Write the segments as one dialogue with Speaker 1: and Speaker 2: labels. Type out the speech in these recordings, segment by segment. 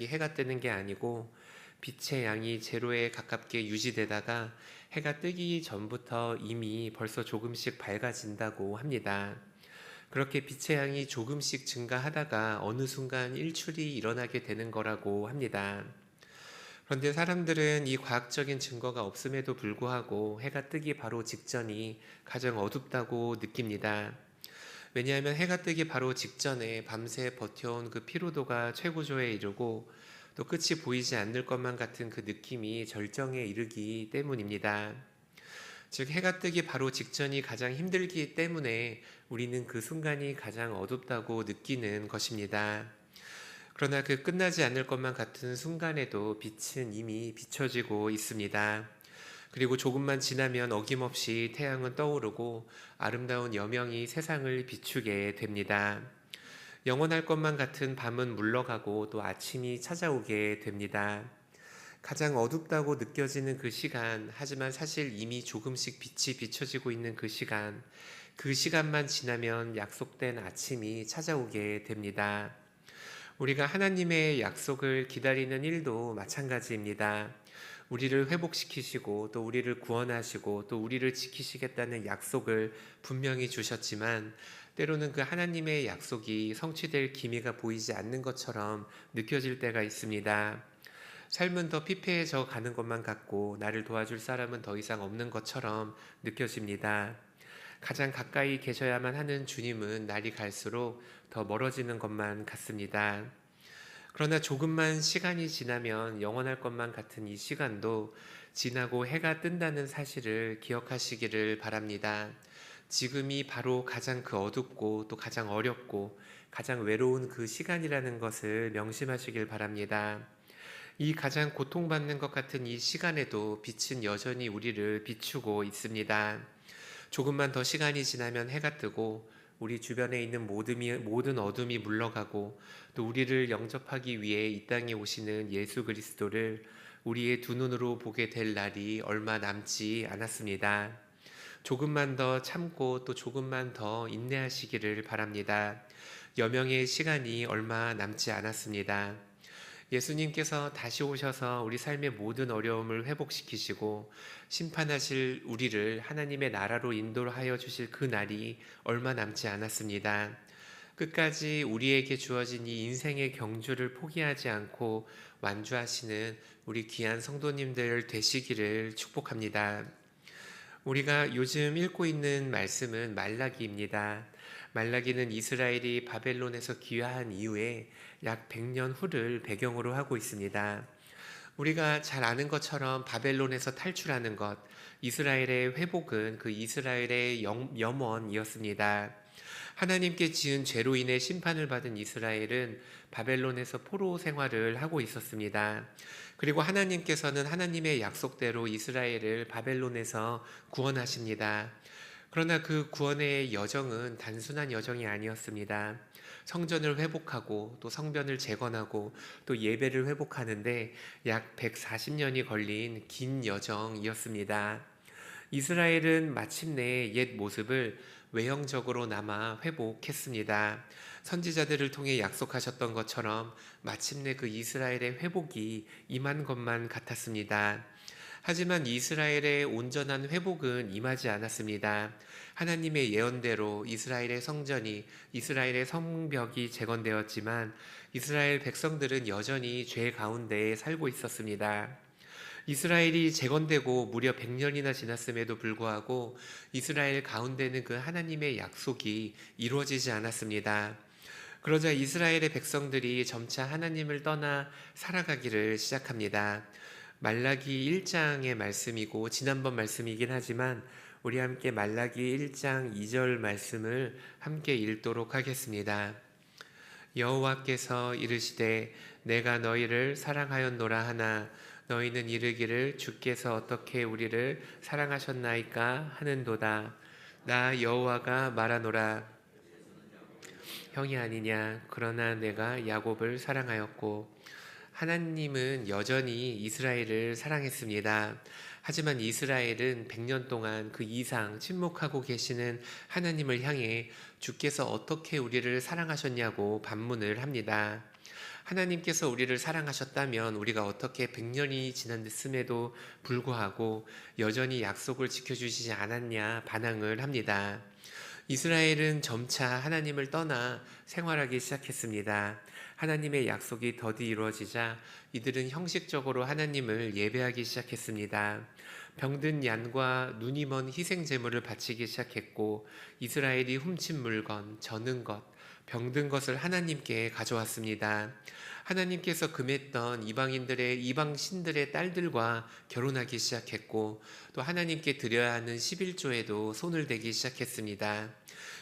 Speaker 1: 이 해가 뜨는 게 아니고 빛의 양이 제로에 가깝게 유지되다가 해가 뜨기 전부터 이미 벌써 조금씩 밝아진다고 합니다. 그렇게 빛의 양이 조금씩 증가하다가 어느 순간 일출이 일어나게 되는 거라고 합니다. 그런데 사람들은 이 과학적인 증거가 없음에도 불구하고 해가 뜨기 바로 직전이 가장 어둡다고 느낍니다. 왜냐하면 해가 뜨기 바로 직전에 밤새 버텨온 그 피로도가 최고조에 이르고 또 끝이 보이지 않는 것만 같은 그 느낌이 절정에 이르기 때문입니다. 즉, 해가 뜨기 바로 직전이 가장 힘들기 때문에 우리는 그 순간이 가장 어둡다고 느끼는 것입니다. 그러나 그 끝나지 않을 것만 같은 순간에도 빛은 이미 비춰지고 있습니다. 그리고 조금만 지나면 어김없이 태양은 떠오르고 아름다운 여명이 세상을 비추게 됩니다. 영원할 것만 같은 밤은 물러가고 또 아침이 찾아오게 됩니다. 가장 어둡다고 느껴지는 그 시간, 하지만 사실 이미 조금씩 빛이 비춰지고 있는 그 시간만 지나면 약속된 아침이 찾아오게 됩니다. 우리가 하나님의 약속을 기다리는 일도 마찬가지입니다. 우리를 회복시키시고 또 우리를 구원하시고 또 우리를 지키시겠다는 약속을 분명히 주셨지만 때로는 그 하나님의 약속이 성취될 기미가 보이지 않는 것처럼 느껴질 때가 있습니다. 삶은 더 피폐해져 가는 것만 같고 나를 도와줄 사람은 더 이상 없는 것처럼 느껴집니다. 가장 가까이 계셔야만 하는 주님은 날이 갈수록 더 멀어지는 것만 같습니다. 그러나 조금만 시간이 지나면 영원할 것만 같은 이 시간도 지나고 해가 뜬다는 사실을 기억하시기를 바랍니다. 지금이 바로 가장 그 어둡고 또 가장 어렵고 가장 외로운 그 시간이라는 것을 명심하시길 바랍니다. 이 가장 고통받는 것 같은 이 시간에도 빛은 여전히 우리를 비추고 있습니다. 조금만 더 시간이 지나면 해가 뜨고 우리 주변에 있는 모든 어둠이 물러가고 또 우리를 영접하기 위해 이 땅에 오시는 예수 그리스도를 우리의 두 눈으로 보게 될 날이 얼마 남지 않았습니다. 조금만 더 참고 또 조금만 더 인내하시기를 바랍니다. 여명의 시간이 얼마 남지 않았습니다. 예수님께서 다시 오셔서 우리 삶의 모든 어려움을 회복시키시고 심판하실 우리를 하나님의 나라로 인도하여 주실 그 날이 얼마 남지 않았습니다. 끝까지 우리에게 주어진 이 인생의 경주를 포기하지 않고 완주하시는 우리 귀한 성도님들 되시기를 축복합니다. 우리가 요즘 읽고 있는 말씀은 말라기입니다. 말라기는 이스라엘이 바벨론에서 귀화한 이후에 약 100년 후를 배경으로 하고 있습니다. 우리가 잘 아는 것처럼 바벨론에서 탈출하는 것, 이스라엘의 회복은 그 이스라엘의 염원이었습니다. 하나님께 지은 죄로 인해 심판을 받은 이스라엘은 바벨론에서 포로 생활을 하고 있었습니다. 그리고 하나님께서는 하나님의 약속대로 이스라엘을 바벨론에서 구원하십니다. 그러나 그 구원의 여정은 단순한 여정이 아니었습니다. 성전을 회복하고 또 성전을 재건하고 또 예배를 회복하는데 약 140년이 걸린 긴 여정이었습니다. 이스라엘은 마침내 옛 모습을 외형적으로나마 회복했습니다. 선지자들을 통해 약속하셨던 것처럼 마침내 그 이스라엘의 회복이 임한 것만 같았습니다. 하지만 이스라엘의 온전한 회복은 임하지 않았습니다. 하나님의 예언대로 이스라엘의 성전이, 이스라엘의 성벽이 재건되었지만 이스라엘 백성들은 여전히 죄 가운데 살고 있었습니다. 이스라엘이 재건되고 무려 100년이나 지났음에도 불구하고 이스라엘 가운데는 그 하나님의 약속이 이루어지지 않았습니다. 그러자 이스라엘의 백성들이 점차 하나님을 떠나 살아가기를 시작합니다. 말라기 1장의 말씀이고 지난번 말씀이긴 하지만 우리 함께 말라기 1장 2절 말씀을 함께 읽도록 하겠습니다. 여호와께서 이르시되 내가 너희를 사랑하였노라 하나 너희는 이르기를 주께서 어떻게 우리를 사랑하셨나이까 하는도다. 나 여호와가 말하노라 형이 아니냐 그러나 내가 야곱을 사랑하였고. 하나님은 여전히 이스라엘을 사랑했습니다. 하지만 이스라엘은 100년 동안 그 이상 침묵하고 계시는 하나님을 향해 주께서 어떻게 우리를 사랑하셨냐고 반문을 합니다. 하나님께서 우리를 사랑하셨다면 우리가 어떻게 100년이 지났음에도 불구하고 여전히 약속을 지켜주시지 않았냐 반항을 합니다. 이스라엘은 점차 하나님을 떠나 생활하기 시작했습니다. 하나님의 약속이 더디 이루어지자 이들은 형식적으로 하나님을 예배하기 시작했습니다. 병든 양과 눈이 먼 희생 제물을 바치기 시작했고 이스라엘이 훔친 물건, 저는 것, 병든 것을 하나님께 가져왔습니다. 하나님께서 금했던 이방 신들의 딸들과 결혼하기 시작했고 또 하나님께 드려야 하는 11조에도 손을 대기 시작했습니다.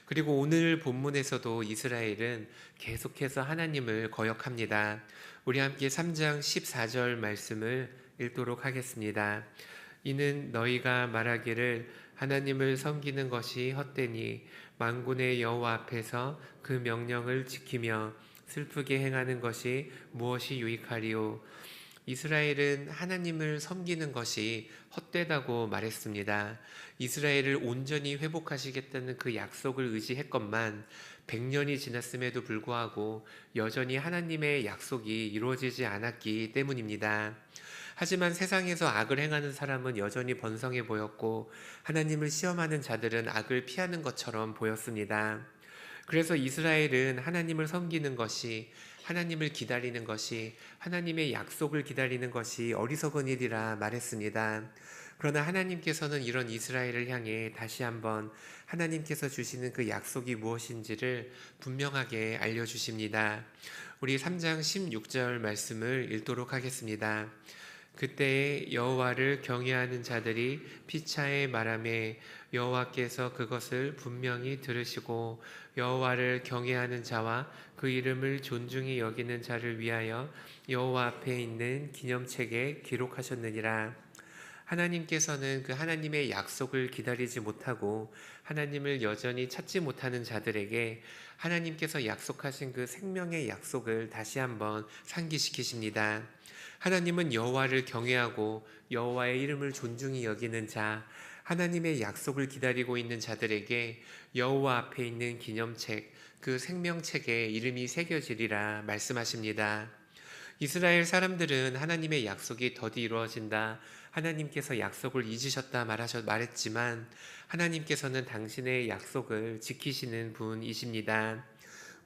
Speaker 1: 그리고 오늘 본문에서도 이스라엘은 계속해서 하나님을 거역합니다. 우리 함께 3장 14절 말씀을 읽도록 하겠습니다. 이는 너희가 말하기를 하나님을 섬기는 것이 헛되니 만군의 여호와 앞에서 그 명령을 지키며 슬프게 행하는 것이 무엇이 유익하리요. 이스라엘은 하나님을 섬기는 것이 헛되다고 말했습니다. 이스라엘을 온전히 회복하시겠다는 그 약속을 의지했건만 100년이 지났음에도 불구하고 여전히 하나님의 약속이 이루어지지 않았기 때문입니다. 하지만 세상에서 악을 행하는 사람은 여전히 번성해 보였고 하나님을 시험하는 자들은 악을 피하는 것처럼 보였습니다. 그래서 이스라엘은 하나님을 섬기는 것이, 하나님을 기다리는 것이, 하나님의 약속을 기다리는 것이 어리석은 일이라 말했습니다. 그러나 하나님께서는 이런 이스라엘을 향해 다시 한번 하나님께서 주시는 그 약속이 무엇인지를 분명하게 알려주십니다. 우리 3장 16절 말씀을 읽도록 하겠습니다. 그때에 여호와를 경외하는 자들이 피차에 말하매 여호와께서 그것을 분명히 들으시고 여호와를 경외하는 자와 그 이름을 존중히 여기는 자를 위하여 여호와 앞에 있는 기념책에 기록하셨느니라. 하나님께서는 그 하나님의 약속을 기다리지 못하고 하나님을 여전히 찾지 못하는 자들에게 하나님께서 약속하신 그 생명의 약속을 다시 한번 상기시키십니다. 하나님은 여호와를 경외하고 여호와의 이름을 존중히 여기는 자, 하나님의 약속을 기다리고 있는 자들에게 여호와 앞에 있는 기념책, 그 생명책에 이름이 새겨지리라 말씀하십니다. 이스라엘 사람들은 하나님의 약속이 더디 이루어진다, 하나님께서 약속을 잊으셨다 말했지만 하나님께서는 당신의 약속을 지키시는 분이십니다.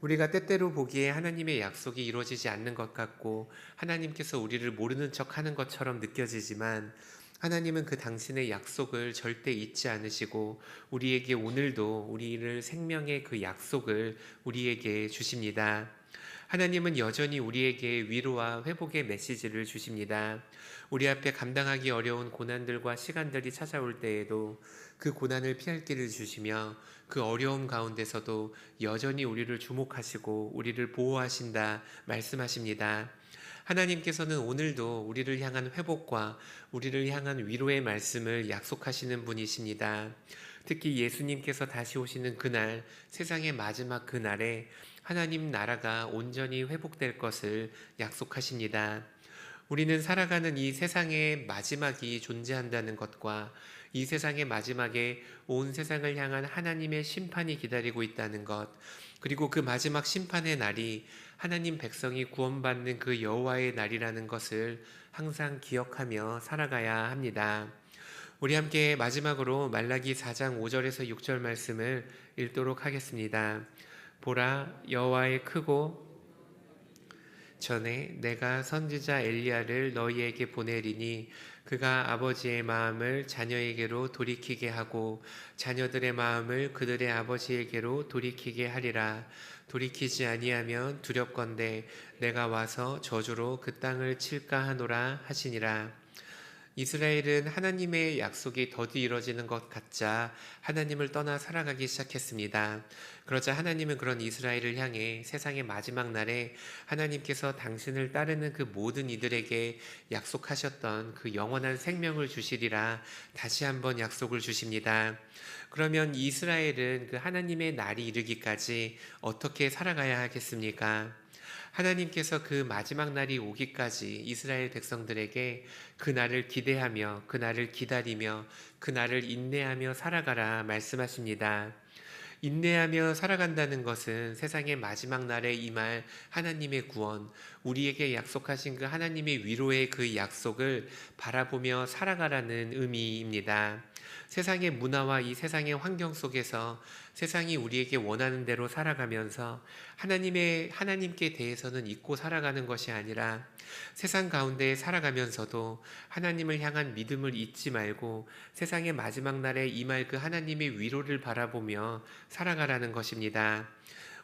Speaker 1: 우리가 때때로 보기에 하나님의 약속이 이루어지지 않는 것 같고 하나님께서 우리를 모르는 척하는 것처럼 느껴지지만 하나님은 그 당신의 약속을 절대 잊지 않으시고 우리에게 오늘도 우리를 생명의 그 약속을 우리에게 주십니다. 하나님은 여전히 우리에게 위로와 회복의 메시지를 주십니다. 우리 앞에 감당하기 어려운 고난들과 시간들이 찾아올 때에도 그 고난을 피할 길을 주시며 그 어려움 가운데서도 여전히 우리를 주목하시고 우리를 보호하신다 말씀하십니다. 하나님께서는 오늘도 우리를 향한 회복과 우리를 향한 위로의 말씀을 약속하시는 분이십니다. 특히 예수님께서 다시 오시는 그날, 세상의 마지막 그날에 하나님 나라가 온전히 회복될 것을 약속하십니다. 우리는 살아가는 이 세상의 마지막이 존재한다는 것과 이 세상의 마지막에 온 세상을 향한 하나님의 심판이 기다리고 있다는 것, 그리고 그 마지막 심판의 날이 하나님 백성이 구원받는 그 여호와의 날이라는 것을 항상 기억하며 살아가야 합니다. 우리 함께 마지막으로 말라기 4장 5절에서 6절 말씀을 읽도록 하겠습니다. 보라, 여호와의 크고 전에 내가 선지자 엘리야를 너희에게 보내리니 그가 아버지의 마음을 자녀에게로 돌이키게 하고 자녀들의 마음을 그들의 아버지에게로 돌이키게 하리라. 돌이키지 아니하면 두렵건대 내가 와서 저주로 그 땅을 칠까 하노라 하시니라. 이스라엘은 하나님의 약속이 더디 이루어지는 것 같자 하나님을 떠나 살아가기 시작했습니다. 그러자 하나님은 그런 이스라엘을 향해 세상의 마지막 날에 하나님께서 당신을 따르는 그 모든 이들에게 약속하셨던 그 영원한 생명을 주시리라 다시 한번 약속을 주십니다. 그러면 이스라엘은 그 하나님의 날이 이르기까지 어떻게 살아가야 하겠습니까? 하나님께서 그 마지막 날이 오기까지 이스라엘 백성들에게 그 날을 기대하며 그 날을 기다리며 그 날을 인내하며 살아가라 말씀하십니다. 인내하며 살아간다는 것은 세상의 마지막 날에 임할 하나님의 구원, 우리에게 약속하신 그 하나님의 위로의 그 약속을 바라보며 살아가라는 의미입니다. 세상의 문화와 이 세상의 환경 속에서 세상이 우리에게 원하는 대로 살아가면서 하나님께 대해서는 잊고 살아가는 것이 아니라 세상 가운데 살아가면서도 하나님을 향한 믿음을 잊지 말고 세상의 마지막 날에 임할 그 하나님의 위로를 바라보며 살아가라는 것입니다.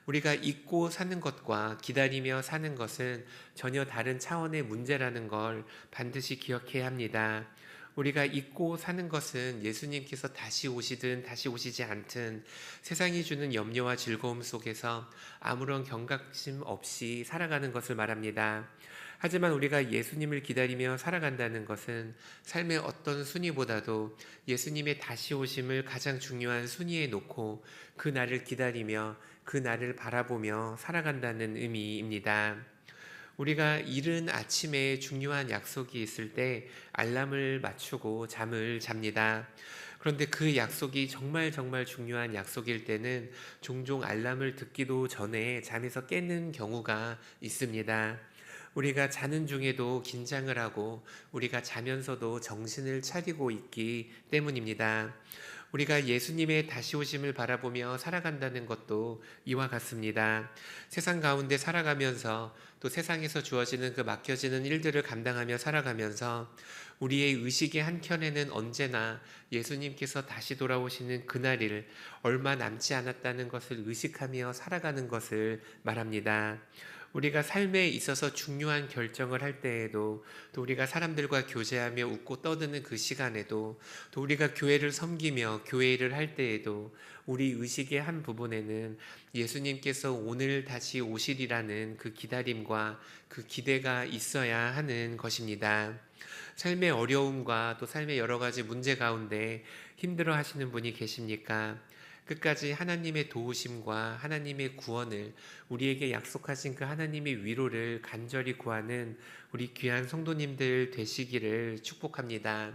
Speaker 1: 우리가 잊고 사는 것과 기다리며 사는 것은 전혀 다른 차원의 문제라는 걸 반드시 기억해야 합니다. 우리가 잊고 사는 것은 예수님께서 다시 오시든 다시 오시지 않든 세상이 주는 염려와 즐거움 속에서 아무런 경각심 없이 살아가는 것을 말합니다. 하지만 우리가 예수님을 기다리며 살아간다는 것은 삶의 어떤 순위보다도 예수님의 다시 오심을 가장 중요한 순위에 놓고 그 날을 기다리며 그 날을 바라보며 살아간다는 의미입니다. 우리가 이른 아침에 중요한 약속이 있을 때 알람을 맞추고 잠을 잡니다. 그런데 그 약속이 정말 중요한 약속일 때는 종종 알람을 듣기도 전에 잠에서 깨는 경우가 있습니다. 우리가 자는 중에도 긴장을 하고 우리가 자면서도 정신을 차리고 있기 때문입니다. 우리가 예수님의 다시 오심을 바라보며 살아간다는 것도 이와 같습니다. 세상 가운데 살아가면서 또 세상에서 주어지는 그 맡겨지는 일들을 감당하며 살아가면서 우리의 의식의 한켠에는 언제나 예수님께서 다시 돌아오시는 그날을 얼마 남지 않았다는 것을 의식하며 살아가는 것을 말합니다. 우리가 삶에 있어서 중요한 결정을 할 때에도, 또 우리가 사람들과 교제하며 웃고 떠드는 그 시간에도, 또 우리가 교회를 섬기며 교회 일을 할 때에도 우리 의식의 한 부분에는 예수님께서 오늘 다시 오시리라는 그 기다림과 그 기대가 있어야 하는 것입니다. 삶의 어려움과 또 삶의 여러 가지 문제 가운데 힘들어 하시는 분이 계십니까? 끝까지 하나님의 도우심과 하나님의 구원을, 우리에게 약속하신 그 하나님의 위로를 간절히 구하는 우리 귀한 성도님들 되시기를 축복합니다.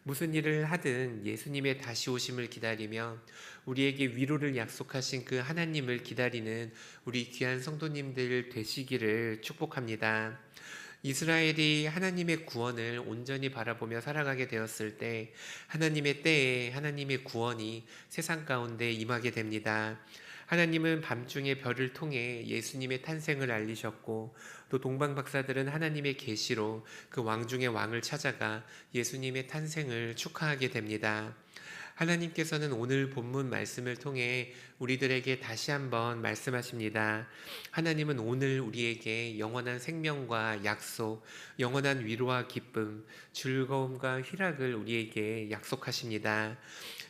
Speaker 1: 무슨 일을 하든 예수님의 다시 오심을 기다리며 우리에게 위로를 약속하신 그 하나님을 기다리는 우리 귀한 성도님들 되시기를 축복합니다. 이스라엘이 하나님의 구원을 온전히 바라보며 살아가게 되었을 때 하나님의 때에 하나님의 구원이 세상 가운데 임하게 됩니다. 하나님은 밤중에 별을 통해 예수님의 탄생을 알리셨고, 또 동방박사들은 하나님의 계시로 그 왕 중의 왕을 찾아가 예수님의 탄생을 축하하게 됩니다. 하나님께서는 오늘 본문 말씀을 통해 우리들에게 다시 한번 말씀하십니다. 하나님은 오늘 우리에게 영원한 생명과 약속, 영원한 위로와 기쁨, 즐거움과 희락을 우리에게 약속하십니다.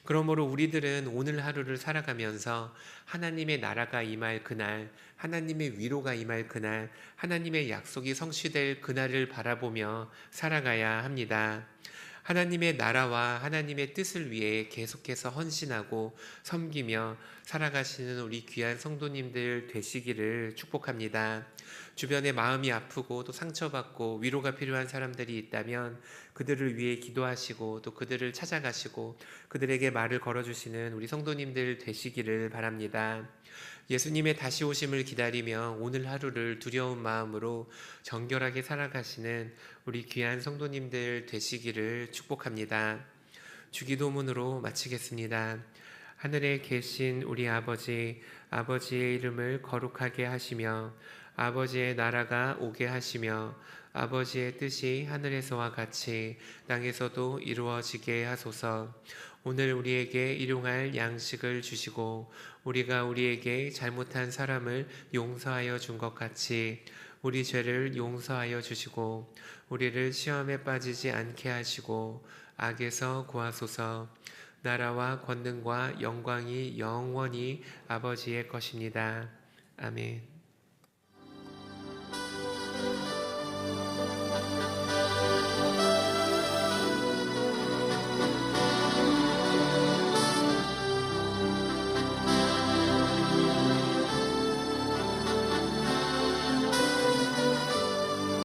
Speaker 1: 그러므로 우리들은 오늘 하루를 살아가면서 하나님의 나라가 임할 그날, 하나님의 위로가 임할 그날, 하나님의 약속이 성취될 그날을 바라보며 살아가야 합니다. 하나님의 나라와 하나님의 뜻을 위해 계속해서 헌신하고 섬기며 살아가시는 우리 귀한 성도님들 되시기를 축복합니다. 주변에 마음이 아프고 또 상처받고 위로가 필요한 사람들이 있다면 그들을 위해 기도하시고 또 그들을 찾아가시고 그들에게 말을 걸어주시는 우리 성도님들 되시기를 바랍니다. 예수님의 다시 오심을 기다리며 오늘 하루를 두려운 마음으로 정결하게 살아가시는 우리 귀한 성도님들 되시기를 축복합니다. 주기도문으로 마치겠습니다. 하늘에 계신 우리 아버지, 아버지의 이름을 거룩하게 하시며 아버지의 나라가 오게 하시며 아버지의 뜻이 하늘에서와 같이 땅에서도 이루어지게 하소서. 오늘 우리에게 일용할 양식을 주시고 우리가 우리에게 잘못한 사람을 용서하여 준 것 같이 우리 죄를 용서하여 주시고 우리를 시험에 빠지지 않게 하시고 악에서 구하소서. 나라와 권능과 영광이 영원히 아버지의 것입니다. 아멘.